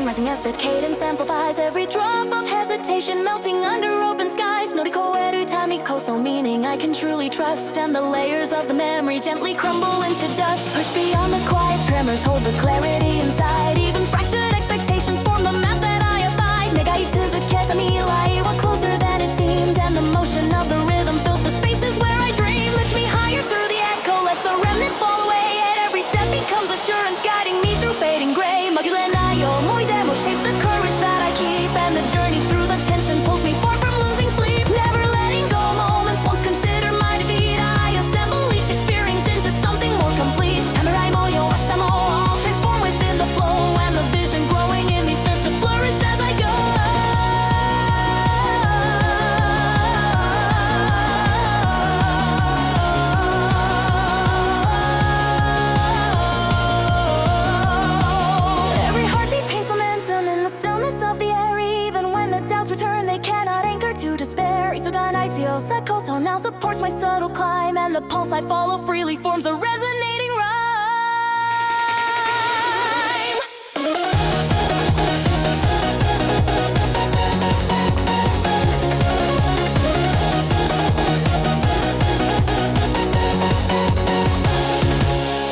Rising as the cadence amplifies, every drop of hesitation melting under open skies. Norikoeru tamikoso, meaning I can truly trust, and the layers of the memory gently crumble into dust. Push beyond the quiet tremors, hold the clarity inside. Even fractured expectations form the map that I abide. Negai tsuzuketa mirai wa closer than it seemed, and the motion of the rhythm fills the spaces where I dream. Lift me higher through the echo, let the remnants fall away, and every step becomes assurance guiding me through fading gray. Shape the courage that I keep, and the journey through the tension pulls me far from losing sleep. Never letting go moments once considered my defeat. I assemble each experience into something more complete. Samurai moyo asamo, I'll transform within the flow, and the vision growing in me starts to flourish as I go. Every heartbeat paints momentum in the stillness of the air. Even when the doubts return, they cannot anchor to despair. Isoganitio Sakoso now supports my subtle climb, and the pulse I follow freely forms a resonating rhyme.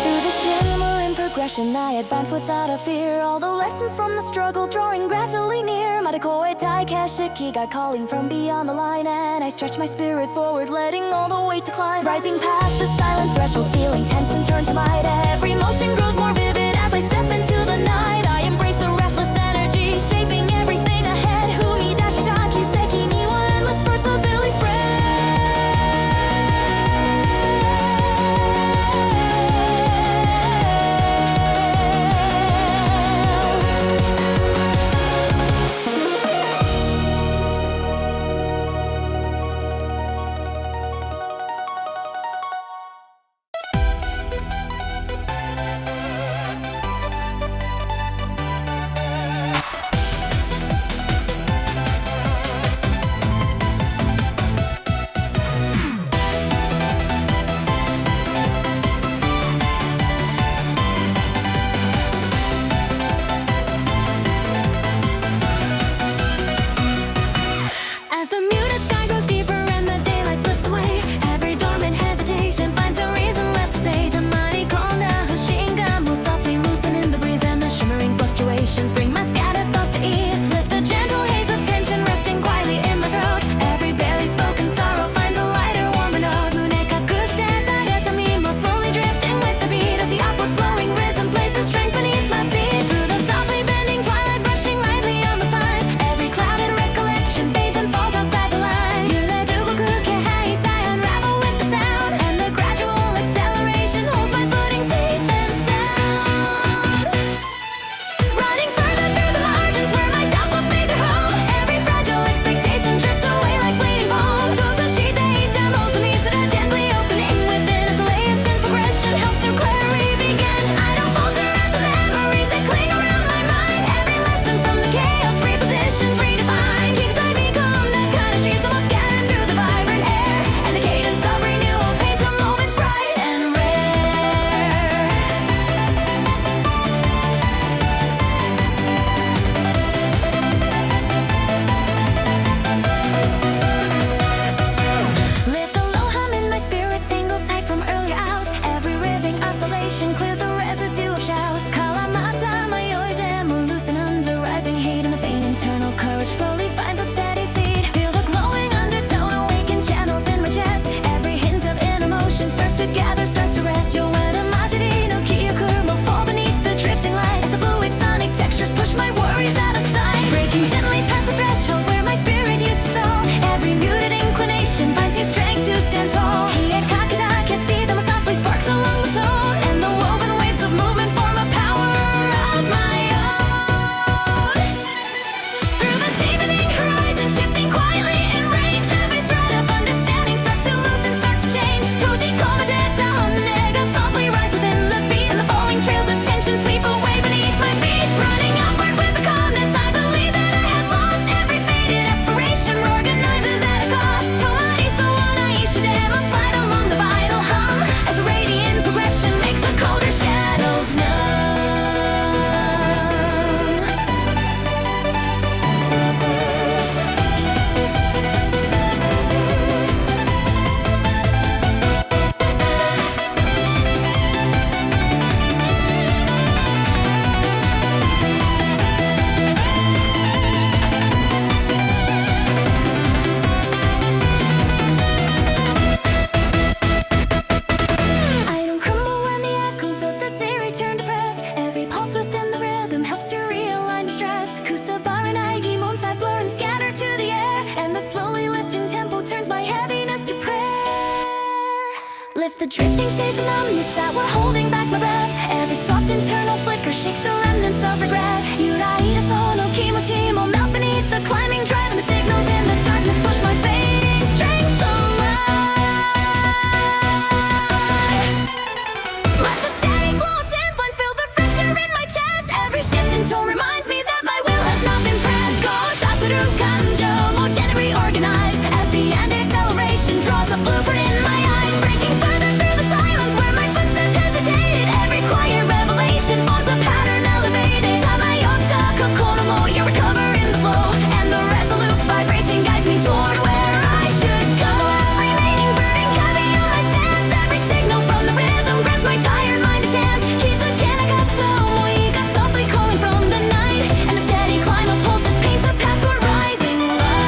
Through the shimmering progression, I advance without a fear. All the lessons from the struggle drawing gradually near. Madakoe Taikashiki got calling from beyond the line, and I stretch my spirit forward, letting all the weight to climb. Rising past the silent threshold, feeling tension turn to might. Every motion grows more vivid as I step into the night. I embrace the restless energy, shaping everything ahead. Humi dashitaki seki ni wa endless possibility spread. the drifting shades of numbness that were holding back my breath. Every soft internal flicker shakes the remnants of regret. 揺らいだその気持ちも melt beneath the climbing drive, and the signals in the darkness push my fading strength alive. Let the steady glow of influence fill the fracture in my chest. Every shift in tone reminds me that my will has not been pressed. Go Sasuru Kanjo, more gently reorganized as the end acceleration draws a blueprint in my eyes, breaking further through the silence where my footsteps hesitated. Every quiet revelation forms a pattern elevated. Samayota kokoro mo, you recover in the flow, and the resolute vibration guides me toward where I should go. The last remaining burden heavy on my stance. Every signal from the rhythm grants my tired mind a chance. Kizukena moiga softly calling from the night, and the steady climb of pulses paints a path toward rising light.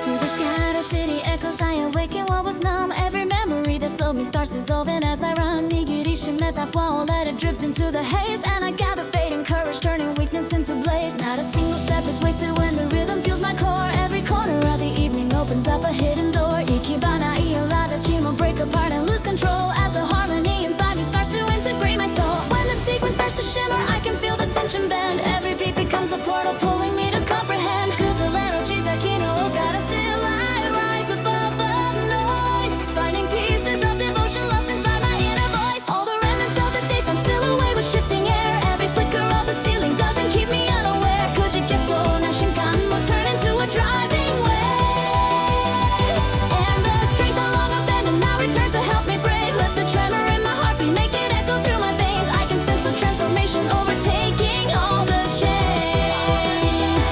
Through the scattered city echoes I awaken what was numb. Every memory that slowly starts dissolving as I run. Nigirishimeta flow, let it drift into the haze, and I gather fading courage, turning weakness into blaze. Not a single step is wasted when the rhythm fuels my core. Every corner of the evening opens up a hidden door. Ikibana ioladachi will break apart and lose control as the harmony inside me starts to integrate my soul. When the sequence starts to shimmer, I can feel the tension bend. Every beat becomes a portal pulling me to comprehend. Kuzulero chitaki no okara, still I rise above the noise, finding pieces of devotion lost inside my inner voice. All the remnants of the daytime spill away with shifting air. Every flicker of the ceiling doesn't keep me unaware. Kujikeso na shinkan will turn into a driving wave, and the strength along a bend now returns to help me brave. Let the tremor in my heartbeat make it echo through my veins. I can sense the transformation overtaking all the chains.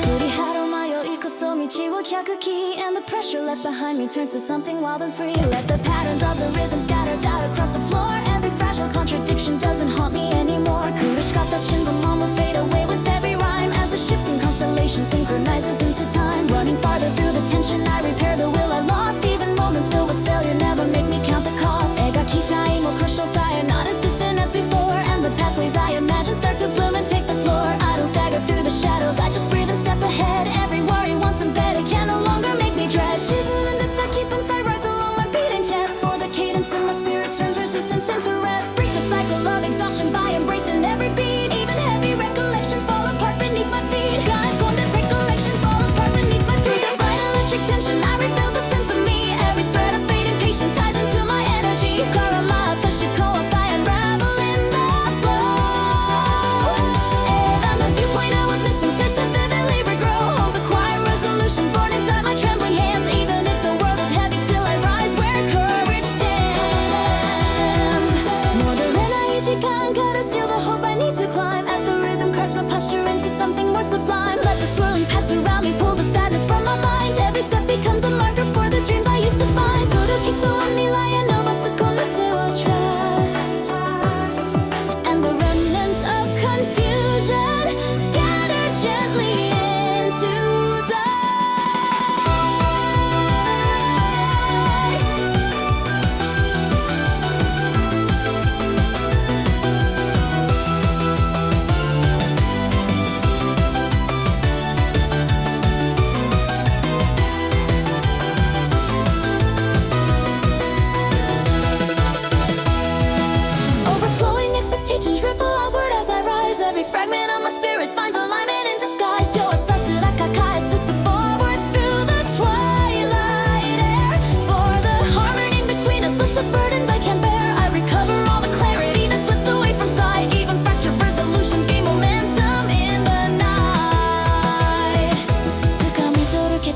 Furiharu mayo ikoso michi wo kyakuki, and the pressure left behind me turns to something wild and free. Let the patterns of the rhythm scattered out across the floor. Every fragile contradiction doesn't haunt me anymore. Kurishikata chinzamon will fade away with every rhyme as the shifting constellation synchronizes into time. Running farther through the tension, I repair the will I lost. Even moments filled with failure never make me count the cost. Egakitai mo crucial sire, not as distant as before, and the pathways I imagine start to bloom and take the floor. I don't stagger through the shadows, I just breathe and step ahead. Every worry once embedded can no longer make me dread. Shizu and the keep inside rise along my beating chest, for the cadence in my spirit turns resistance into rest. Break the cycle of exhaustion by embracing every beat, even heavy recollections.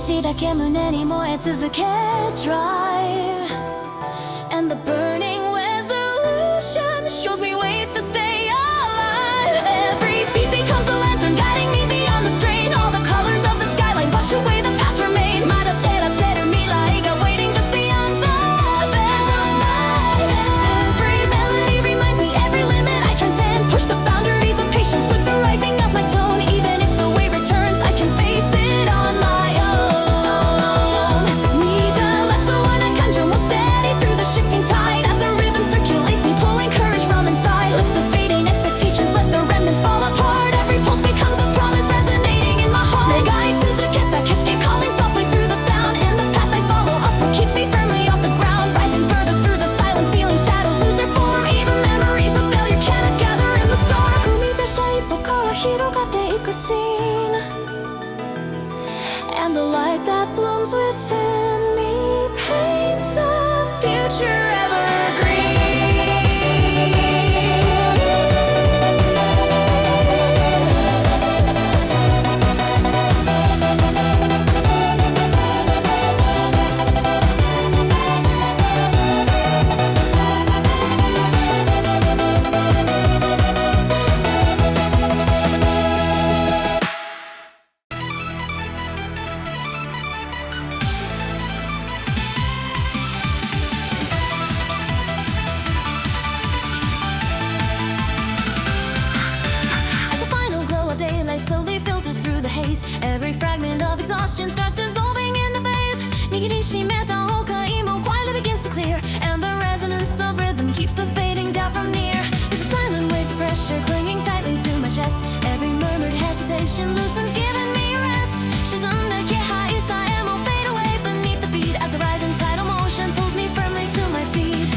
少しだけ胸に燃え続け Drive And the burning resolution shows me ways to stay alive Every beat becomes a lantern guiding me beyond the strain All the colors of the skyline wash away the past remain まだ照らせる未来が waiting just beyond the bend Every melody reminds me every limit I transcend Push the boundaries of patience with the rising of my tone Even if the wave returns I can face it on my own Need a lesson when I conjure more steady through the shifting tide As the rhythm circulates me pulling courage from inside Lift the fading expectations let the remnants fall apart Every pulse becomes a promise resonating in my heart 내 가이 수수께끼 캐시게 calling softly through the sound And the path I follow upward keeps me firmly off the ground Rising further through the silence feeling shadows lose their form Even memories of failure cannot gather in the storm 踏み出した一歩から広がっていく scene And the light that blooms within me paints a future evergreen As the final glow of daylight slowly filters through the haze Every fragment of exhaustion starts dissolving in the phase 握りしめた崩壊も quietly begins to clear And the resonance of rhythm keeps the fading doubt from near With the silent waves pressure clinging tightly to my chest Every murmured hesitation loosens giving me rest 沈んだ気配さえも fade away beneath the beat As the rising tidal motion pulls me firmly to my feet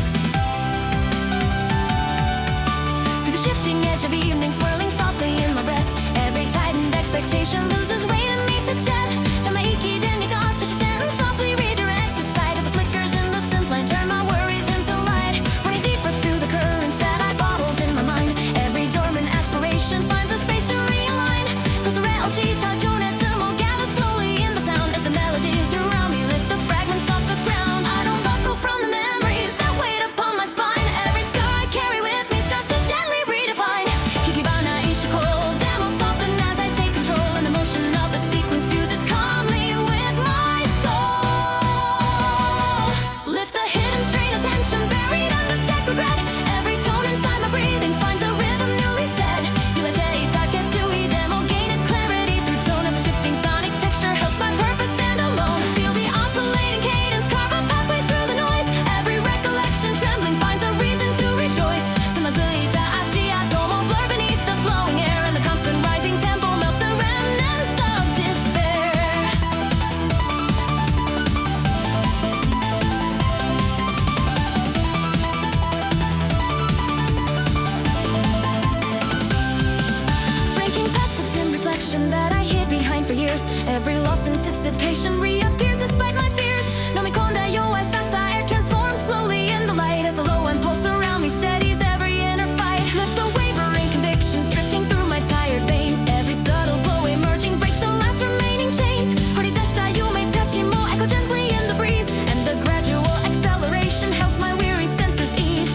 Through the shifting edge of evening swirling softly in my breath Every tightened expectation loses weight and meets its death ため息で濁った視線 softly redirects its sight of the flickers in the synth line turn my worries into light Running deeper through the currents that I bottled in my mind Every dormant aspiration finds a space to realign Cause the rail cheetah jonetsumo gather slowly in the sound As the melodies around me lift the fragments off the ground I don't buckle from the memories that weight upon my spine Every scar I carry with me starts to gently redefine Hikibana ishiko demo soften as I take control And the motion of the sequence fuses calmly with my soul Lift the hidden strain of tension buried under stacked regret Every tone inside my breathing finds a rhythm newly set Yulete taketsui demo gain its clarity through tone As the shifting sonic texture helps my purpose stand alone Feel the oscillating cadence carve a pathway through the noise Every recollection trembling finds a reason to rejoice Tsumazuita ashiatomo blur beneath the flowing air And the constant rising tempo melts the remnants of despair Breaking past the dim reflection that I hid behind for years Every lost anticipation reappears despite my fears Nomikonda yoasa air transforms slowly in the light As the low impulse around me steadies every inner fight Lift the wavering convictions drifting through my tired veins Every subtle glow emerging breaks the last remaining chains Horidashita yume tachi mo echo gently in the breeze And the gradual acceleration helps my weary senses ease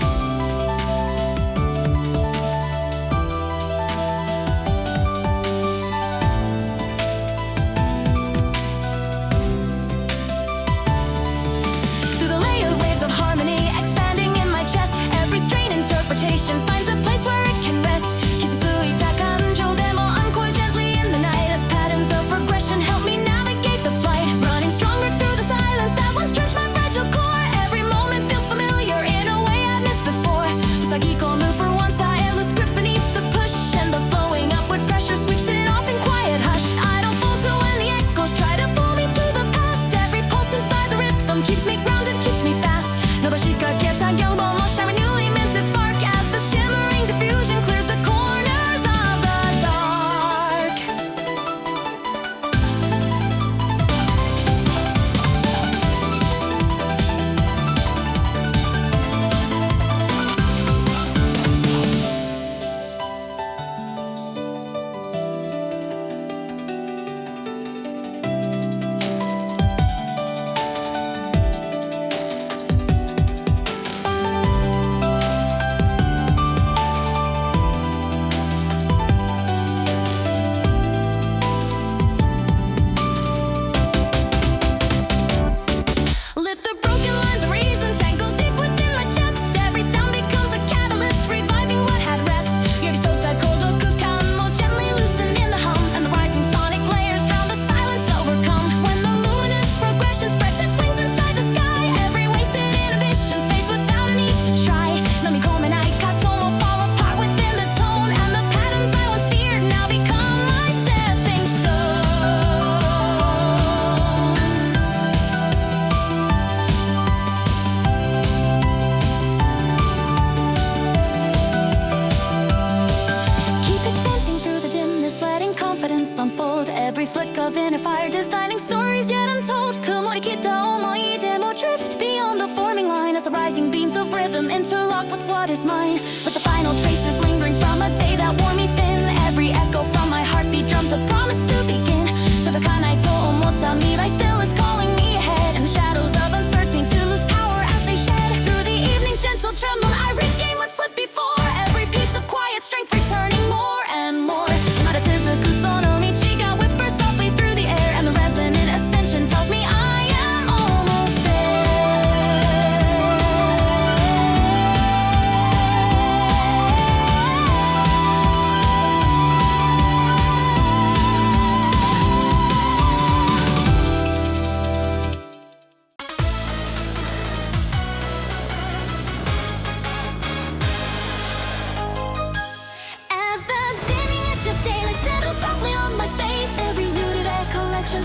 interlocked with what is mine, with the final traces lingering from a day that wore me thin. Every echo from my heartbeat drums a promise to begin. Tadakanai to omotta mirai still is calling me ahead, in the shadows of uncertainty to lose power as they shed. Through the evening's gentle tremble I regain what slipped before, every piece of quiet strength returning more and more. Naratizuku sono michi ga whispers softly through the air, and the resonant ascension tells me I am almost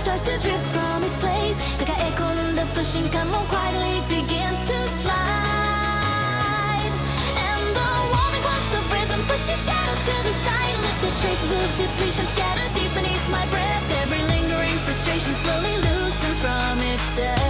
starts to drift from its place. 抱え込んだ不信感も quietly begins to slide. And the warming pulse of rhythm pushes shadows to the side. Lifted traces of depletion scattered deep beneath my breath. Every lingering frustration slowly loosens from its depth.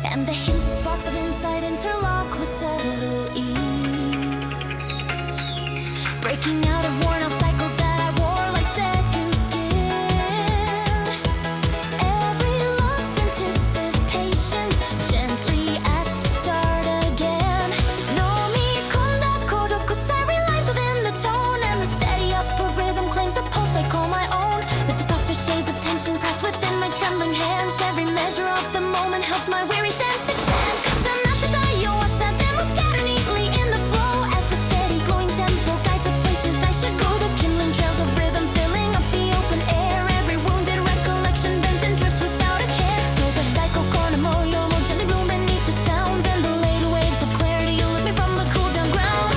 And the hinted sparks of insight interlock with subtle ease, breaking out of worn out cycles that I wore like second skin. Every lost anticipation gently asks to start again. No me konda kodoku siren lines within the tone, and the steady upward rhythm claims a pulse I call my own. With the softer shades of tension pressed within my trembling hands, every measure of the moment helps my weary stance expand. 'Cause I'm not the dio, I sat them will scatter neatly in the flow as the steady glowing tempo guides the places I should go. The kindling trails of rhythm filling up the open air. Every wounded recollection bends and drifts without a care. Those are shtai kokoro moyo mo gently bloom beneath the sounds, and the later waves of clarity lift me from the cool down ground.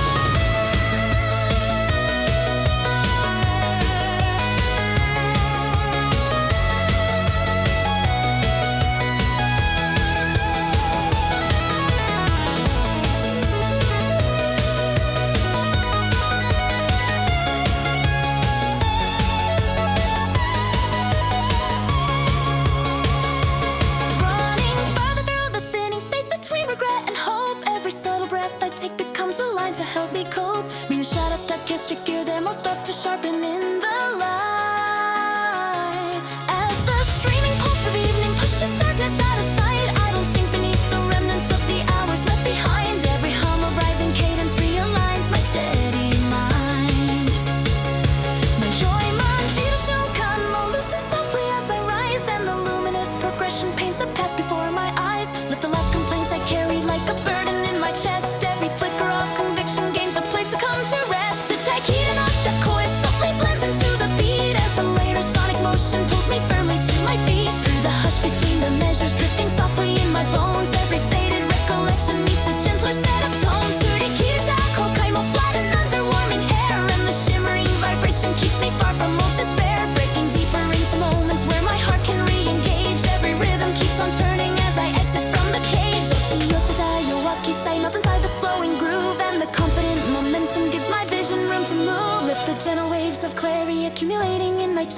Running further through the thinning space between regret and hope. Every subtle breath I take becomes a line to help me cope. Mina sharatake gear them all starts to sharpen in the light. As the streaming pulse of evening pushes darkness out of sight, I don't sink beneath the remnants of the hours left behind. Every hum of rising cadence realigns my steady mind. My joy, my shunkan will loosen softly as I rise, and the luminous progression paints a path before my eyes. Lift the last complaints I carried like a burden in my chest. Every flicker of conviction gains a place to come to rest. To take heed and not the coy softly blends into the beat.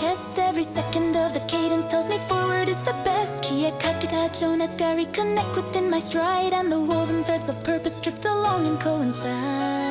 chest. Every second of the cadence tells me forward is the best. 消えかけた情熱が reconnect within my stride, and the woven threads of purpose drift along and coincide.